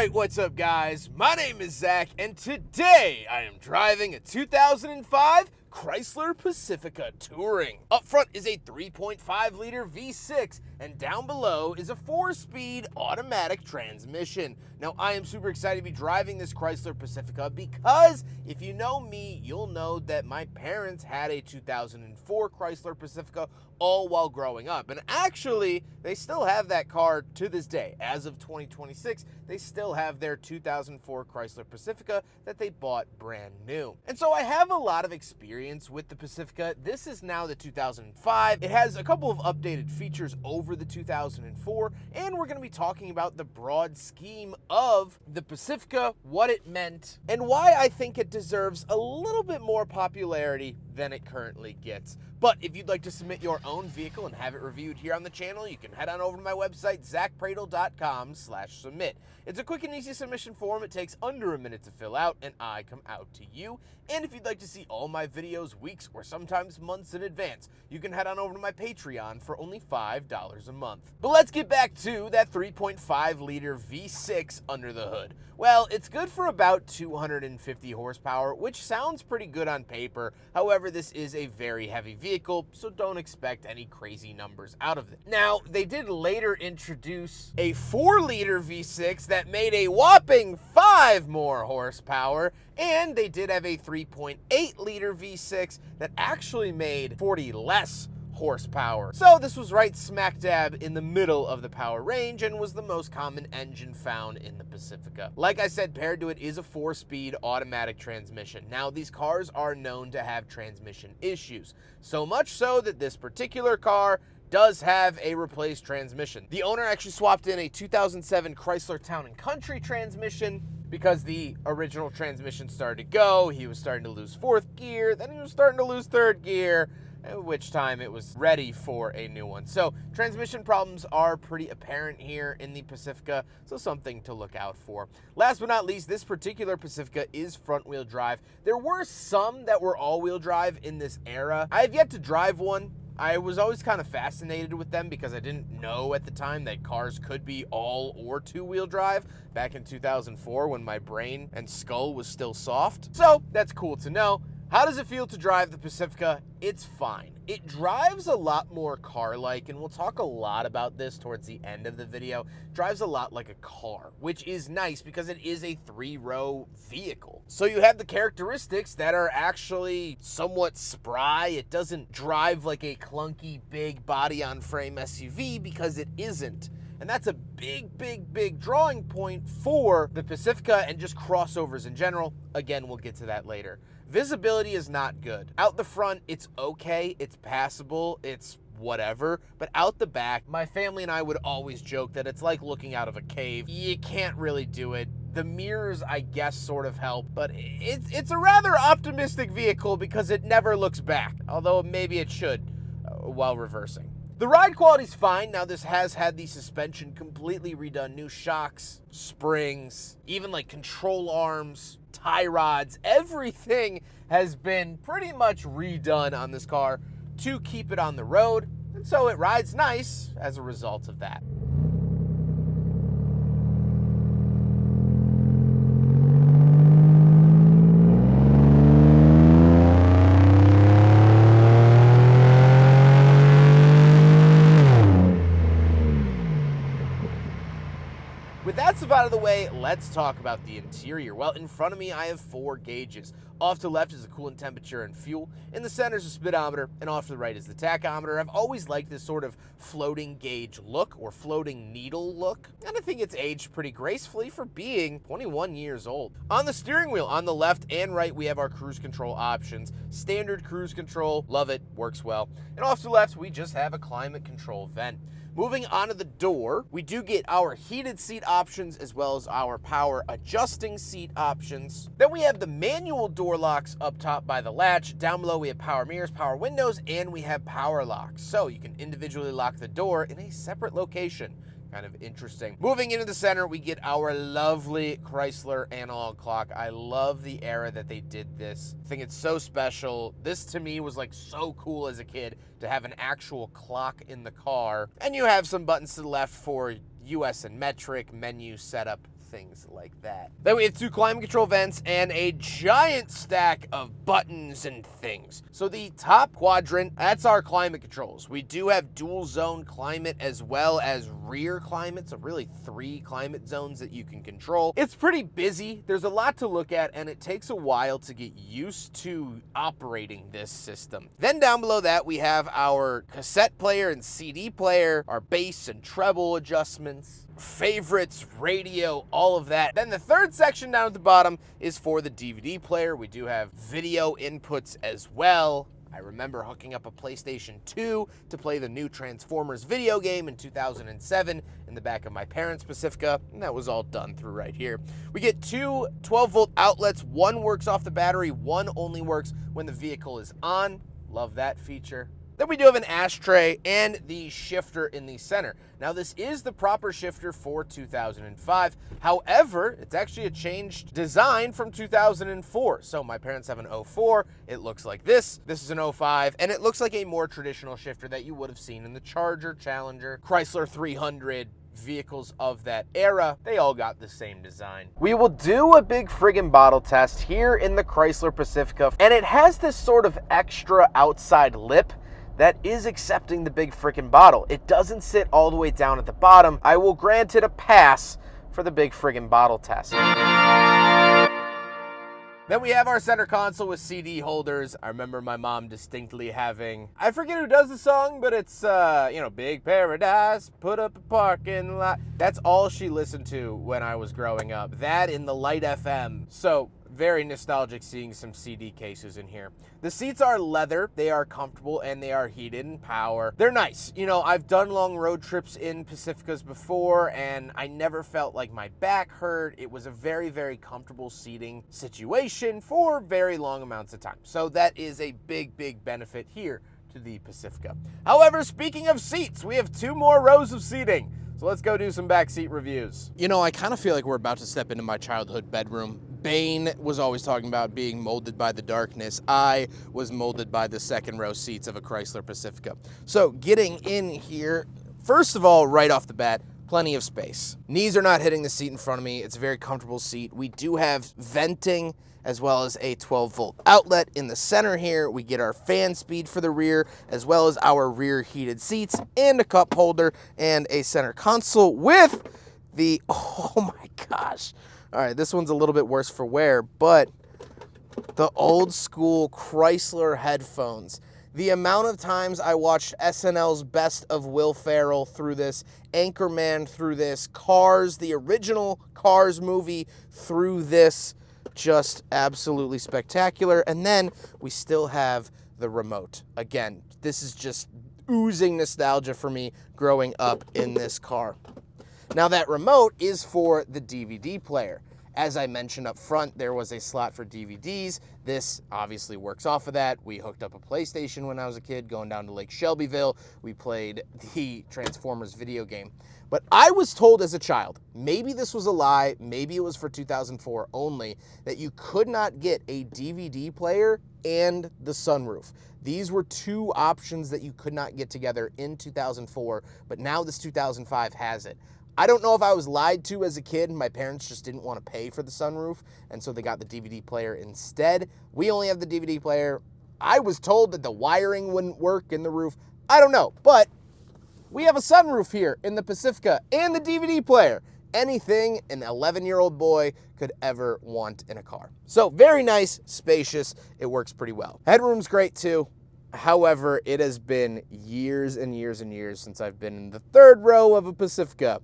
Alright, what's up guys? My name is Zach, and today I am driving a 2005 Chrysler Pacifica Touring. Up front is a 3.5 liter V6, and down below is a 4-speed automatic transmission. Now, I am super excited to be driving this Chrysler Pacifica because if you know me, you'll know that my parents had a 2004 Chrysler Pacifica all while growing up. And actually, they still have that car to this day. As of 2026, they still have their 2004 Chrysler Pacifica that they bought brand new. And so I have a lot of experience with the Pacifica. This is now the 2005. It has a couple of updated features over the 2004, and we're going to be talking about the broad scheme of the Pacifica, what it meant, and why I think it deserves a little bit more popularity than it currently gets. But if you'd like to submit your own vehicle and have it reviewed here on the channel, you can head on over to my website, zackpradel.com/submit. It's a quick and easy submission form. It takes under a minute to fill out, and I come out to you. And if you'd like to see all my videos weeks or sometimes months in advance, you can head on over to my Patreon for only $5 a month. But let's get back to that 3.5 liter V6 under the hood. Well, it's good for about 250 horsepower, which sounds pretty good on paper. However, this is a very heavy vehicle, so don't expect any crazy numbers out of it. Now, they did later introduce a 4-liter V6 that made a whopping 5 more horsepower, and they did have a 3.8-liter V6 that actually made 40 less horsepower. So this was right smack dab in the middle of the power range and was the most common engine found in the Pacifica. Like I said, paired to it is a 4-speed automatic transmission. Now, these cars are known to have transmission issues, so much so that this particular car does have a replaced transmission. The owner actually swapped in a 2007 Chrysler Town & Country transmission because the original transmission started to go. He was starting to lose 4th gear, then he was starting to lose 3rd gear, at which time it was ready for a new one. So transmission problems are pretty apparent here in the Pacifica, so something to look out for. Last but not least, this particular Pacifica is front-wheel drive. There were some that were all-wheel drive in this era. I have yet to drive one. I was always kind of fascinated with them because I didn't know at the time that cars could be all or 2-wheel drive back in 2004 when my brain and skull was still soft. So that's cool to know. How does it feel to drive the Pacifica? It's fine. It drives a lot more car-like, and we'll talk a lot about this towards the end of the video. It drives a lot like a car, which is nice because it is a 3-row vehicle. So you have the characteristics that are actually somewhat spry. It doesn't drive like a clunky, big body-on-frame SUV because it isn't. And that's a big, big, big drawing point for the Pacifica and just crossovers in general. Again, we'll get to that later. Visibility is not good. Out the front, it's okay, it's passable, it's whatever, but out the back, my family and I would always joke that it's like looking out of a cave. You can't really do it. The mirrors, I guess, sort of help, but it's a rather optimistic vehicle because it never looks back, although maybe it should while reversing. The ride quality's fine. Now, this has had the suspension completely redone. New shocks, springs, even like control arms, tie rods, everything has been pretty much redone on this car to keep it on the road. And so it rides nice as a result of that. With that stuff out of the way, let's talk about the interior. Well, in front of me, I have 4 gauges. Off to the left is the coolant temperature and fuel. In the center is the speedometer, and off to the right is the tachometer. I've always liked this sort of floating gauge look or floating needle look, and I think it's aged pretty gracefully for being 21 years old. On the steering wheel, on the left and right, we have our cruise control options. Standard cruise control, love it, works well. And off to the left, we just have a climate control vent. Moving onto the door, we do get our heated seat options as well as our power adjusting seat options. Then we have the manual door locks up top by the latch. Down below we have power mirrors, power windows, and we have power locks. So you can individually lock the door in a separate location. Kind of interesting. Moving into the center, we get our lovely Chrysler analog clock. I love the era that they did this. I think it's so special. This to me was like so cool as a kid to have an actual clock in the car. And you have some buttons to the left for US and metric, menu setup, things like that. Then we have 2 climate control vents and a giant stack of buttons and things. So the top quadrant, that's our climate controls. We do have dual zone climate as well as rear climate, so really 3 climate zones that you can control. It's pretty busy. There's a lot to look at, and it takes a while to get used to operating this system. Then down below that, we have our cassette player and CD player, our bass and treble adjustments, favorites, radio, all of that. Then the third section down at the bottom is for the DVD player. We do have video inputs as well. I remember hooking up a PlayStation 2 to play the new Transformers video game in 2007 in the back of my parents' Pacifica, and that was all done through right here. We get 2 12-volt outlets. One works off the battery, one only works when the vehicle is on. Love that feature. Then we do have an ashtray and the shifter in the center. Now this is the proper shifter for 2005. However, it's actually a changed design from 2004. So my parents have an 04, it looks like this. This is an 05, and it looks like a more traditional shifter that you would have seen in the Charger, Challenger, Chrysler 300, vehicles of that era. They all got the same design. We will do a big friggin' bottle test here in the Chrysler Pacifica, and it has this sort of extra outside lip that is accepting the big frickin' bottle. It doesn't sit all the way down at the bottom. I will grant it a pass for the big friggin' bottle test. Then we have our center console with CD holders. I remember my mom distinctly having, I forget who does the song, but it's, Big Paradise, put up a parking lot. That's all she listened to when I was growing up. That in the Light FM. So very nostalgic seeing some CD cases in here. The seats are leather, they are comfortable, and they are heated and power. They're nice. You know, I've done long road trips in Pacificas before, and I never felt like my back hurt. It was a very, very comfortable seating situation for very long amounts of time. So that is a big, big benefit here to the Pacifica. However, speaking of seats, we have 2 more rows of seating. So let's go do some backseat reviews. You know, I kind of feel like we're about to step into my childhood bedroom. Bane was always talking about being molded by the darkness. I was molded by the second row seats of a Chrysler Pacifica. So getting in here, first of all, right off the bat, plenty of space. Knees are not hitting the seat in front of me. It's a very comfortable seat. We do have venting as well as a 12-volt outlet in the center here. We get our fan speed for the rear, as well as our rear heated seats and a cup holder and a center console with the, oh my gosh. All right, this one's a little bit worse for wear, but the old school Chrysler headphones. The amount of times I watched SNL's Best of Will Ferrell through this, Anchorman through this, Cars, the original Cars movie through this, just absolutely spectacular. And then we still have the remote. Again, this is just oozing nostalgia for me growing up in this car. Now that remote is for the DVD player. As I mentioned up front, there was a slot for DVDs. This obviously works off of that. We hooked up a PlayStation when I was a kid, going down to Lake Shelbyville. We played the Transformers video game. But I was told as a child, maybe this was a lie, maybe it was for 2004 only, that you could not get a DVD player and the sunroof. These were 2 options that you could not get together in 2004, but now this 2005 has it. I don't know if I was lied to as a kid. My parents just didn't want to pay for the sunroof, and so they got the DVD player instead. We only have the DVD player. I was told that the wiring wouldn't work in the roof. I don't know, but we have a sunroof here in the Pacifica and the DVD player. Anything an 11-year-old boy could ever want in a car. So very nice, spacious. It works pretty well. Headroom's great too. However, it has been years and years and years since I've been in the 3rd row of a Pacifica.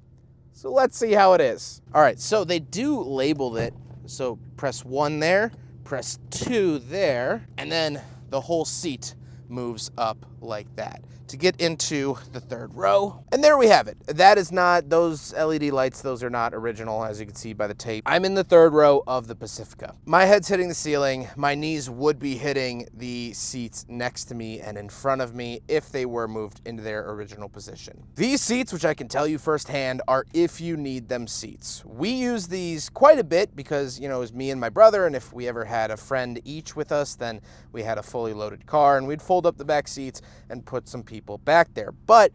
So let's see how it is. All right, so they do label it. So press 1 there, press 2 there, and then the whole seat moves up like that to get into the 3rd row. And there we have it. That is not, those LED lights, those are not original, as you can see by the tape. I'm in the 3rd row of the Pacifica. My head's hitting the ceiling. My knees would be hitting the seats next to me and in front of me if they were moved into their original position. These seats, which I can tell you firsthand, are if you need them seats. We use these quite a bit because, you know, it was me and my brother, and if we ever had a friend each with us, then we had a fully loaded car, and we'd fold up the back seats and put some people back there. But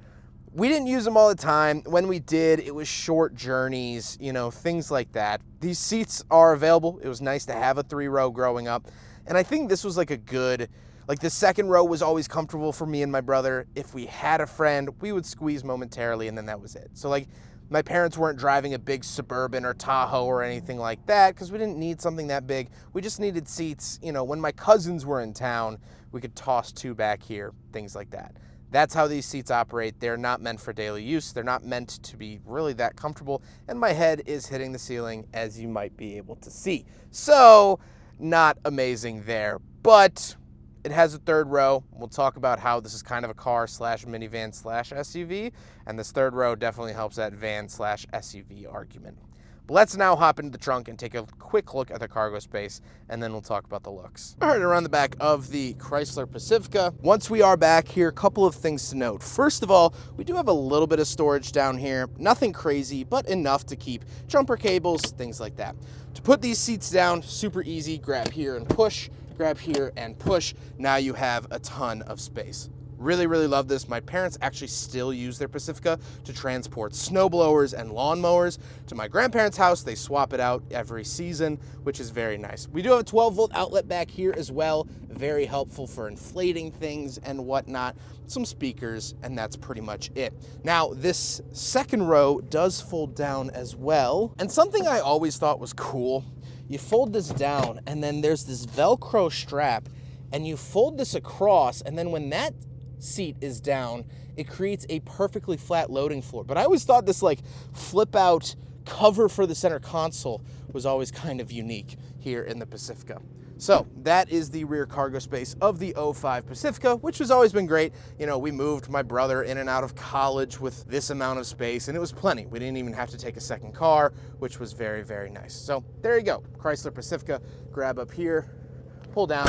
We didn't use them all the time. When we did, it was short journeys, you know, things like that. These seats are available. It was nice to have a 3-row growing up. And I think this was like a good, like the second row was always comfortable for me and my brother. If we had a friend, we would squeeze momentarily and then that was it. So like my parents weren't driving a big Suburban or Tahoe or anything like that because we didn't need something that big. We just needed seats, you know, when my cousins were in town, we could toss 2 back here, things like that. That's how these seats operate. They're not meant for daily use. They're not meant to be really that comfortable. And my head is hitting the ceiling, as you might be able to see. So, not amazing there. But it has a 3rd row. We'll talk about how this is kind of a car slash minivan slash SUV. And this 3rd row definitely helps that van slash SUV argument. But let's now hop into the trunk and take a quick look at the cargo space, and then we'll talk about the looks. All right, around the back of the Chrysler Pacifica. Once we are back here, a couple of things to note. First of all, we do have a little bit of storage down here. Nothing crazy, but enough to keep jumper cables, things like that. To put these seats down, super easy. Grab here and push, grab here and push. Now you have a ton of space. Really, really love this. My parents actually still use their Pacifica to transport snowblowers and lawnmowers. To my grandparents' house, they swap it out every season, which is very nice. We do have a 12-volt outlet back here as well. Very helpful for inflating things and whatnot. Some speakers, and that's pretty much it. Now, this 2nd row does fold down as well. And something I always thought was cool, you fold this down, and then there's this Velcro strap, and you fold this across, and then when that seat is down, it creates a perfectly flat loading floor. But I always thought this like flip out cover for the center console was always kind of unique here in the Pacifica. So that is the rear cargo space of the 05 Pacifica, which has always been great. You know, we moved my brother in and out of college with this amount of space, and it was plenty. We didn't even have to take a second car, which was very, very nice. So there you go, Chrysler Pacifica. Grab up here, pull down,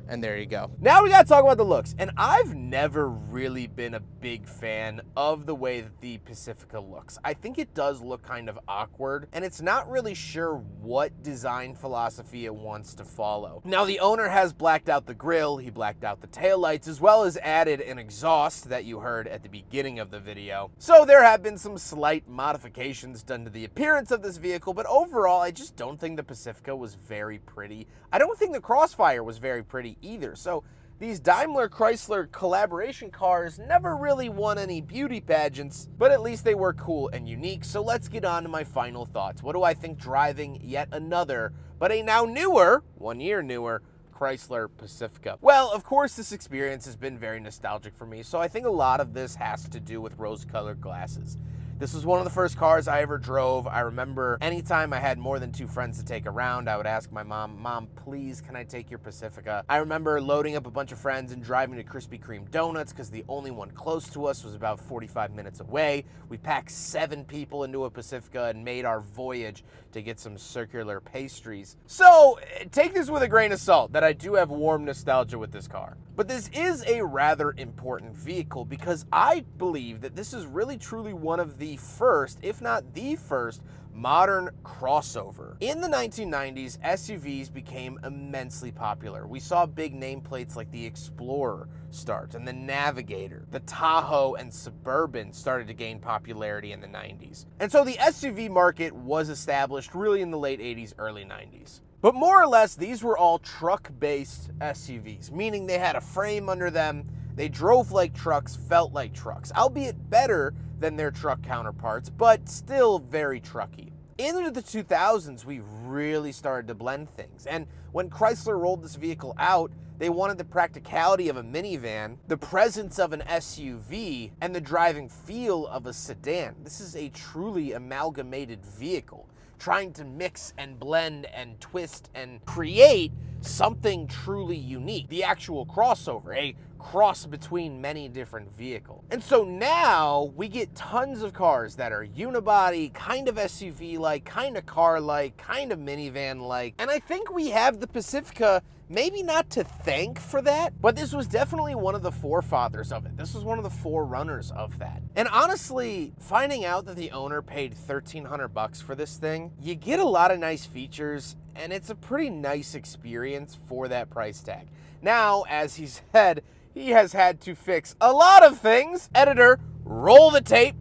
and there you go. Now we gotta talk about the looks. And I've never really been a big fan of the way that the Pacifica looks. I think it does look kind of awkward, and it's not really sure what design philosophy it wants to follow. Now the owner has blacked out the grille, he blacked out the taillights, as well as added an exhaust that you heard at the beginning of the video. So there have been some slight modifications done to the appearance of this vehicle, but overall I just don't think the Pacifica was very pretty. I don't think the Crossfire was very pretty either. So these Daimler Chrysler collaboration cars never really won any beauty pageants, but at least they were cool and unique. So let's get on to my final thoughts. What do I think driving yet another, but a now newer, 1 year newer, Chrysler Pacifica? Well, of course, this experience has been very nostalgic for me, so I think a lot of this has to do with rose-colored glasses. This was one of the first cars I ever drove. I remember anytime I had more than 2 friends to take around, I would ask my mom, "Mom, please, can I take your Pacifica?" I remember loading up a bunch of friends and driving to Krispy Kreme Donuts because the only one close to us was about 45 minutes away. We packed 7 people into a Pacifica and made our voyage to get some circular pastries. So take this with a grain of salt that I do have warm nostalgia with this car. But this is a rather important vehicle because I believe that this is really truly one of the first, if not the first, modern crossover. In the 1990s, SUVs became immensely popular. We saw big nameplates like the Explorer start and the Navigator. The Tahoe and Suburban started to gain popularity in the 90s. And so the SUV market was established really in the late 80s, early 90s. But more or less, these were all truck-based SUVs, meaning they had a frame under them, they drove like trucks, felt like trucks, albeit better than their truck counterparts, but still very trucky. Into the 2000s, we really started to blend things. And when Chrysler rolled this vehicle out, they wanted the practicality of a minivan, the presence of an SUV, and the driving feel of a sedan. This is a truly amalgamated vehicle, trying to mix and blend and twist and create something truly unique. The actual crossover, a cross between many different vehicles. And so now we get tons of cars that are unibody, kind of SUV-like, kind of car-like, kind of minivan-like. And I think we have the Pacifica, maybe not to thank for that, but this was definitely one of the forefathers of it. This was one of the forerunners of that. And honestly, finding out that the owner paid $1,300 for this thing, you get a lot of nice features, and it's a pretty nice experience for that price tag. Now, as he said, he has had to fix a lot of things. Editor, roll the tape.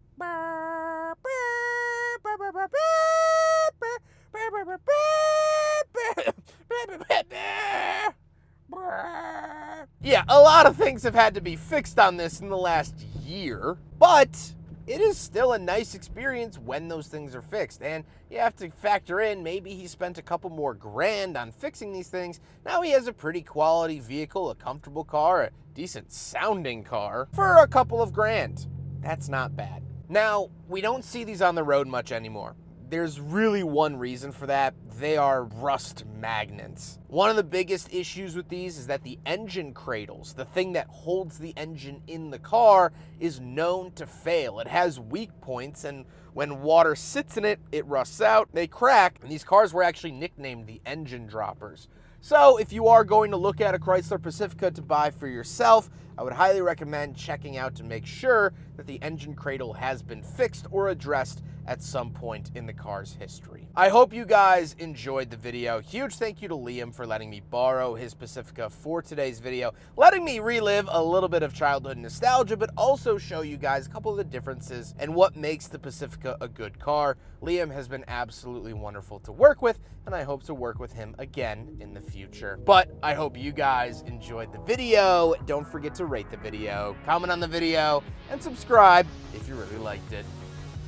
Yeah, a lot of things have had to be fixed on this in the last year, but it is still a nice experience when those things are fixed. And you have to factor in, maybe he spent a couple more grand on fixing these things. Now he has a pretty quality vehicle, a comfortable car, a decent sounding car for a couple of grand. That's not bad. Now, we don't see these on the road much anymore. There's really one reason for that. They are rust magnets. One of the biggest issues with these is that the engine cradles, the thing that holds the engine in the car, is known to fail. It has weak points, and when water sits in it, it rusts out, they crack, and these cars were actually nicknamed the engine droppers. So if you are going to look at a Chrysler Pacifica to buy for yourself, I would highly recommend checking out to make sure that the engine cradle has been fixed or addressed at some point in the car's history. I hope you guys enjoyed the video. Huge thank you to Liam for letting me borrow his Pacifica for today's video, letting me relive a little bit of childhood nostalgia, but also show you guys a couple of the differences and what makes the Pacifica a good car. Liam has been absolutely wonderful to work with, and I hope to work with him again in the future. But I hope you guys enjoyed the video. Don't forget to rate the video, comment on the video, and subscribe if you really liked it.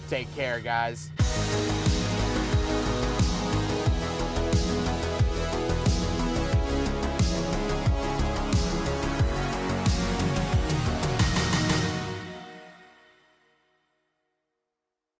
Take care, guys.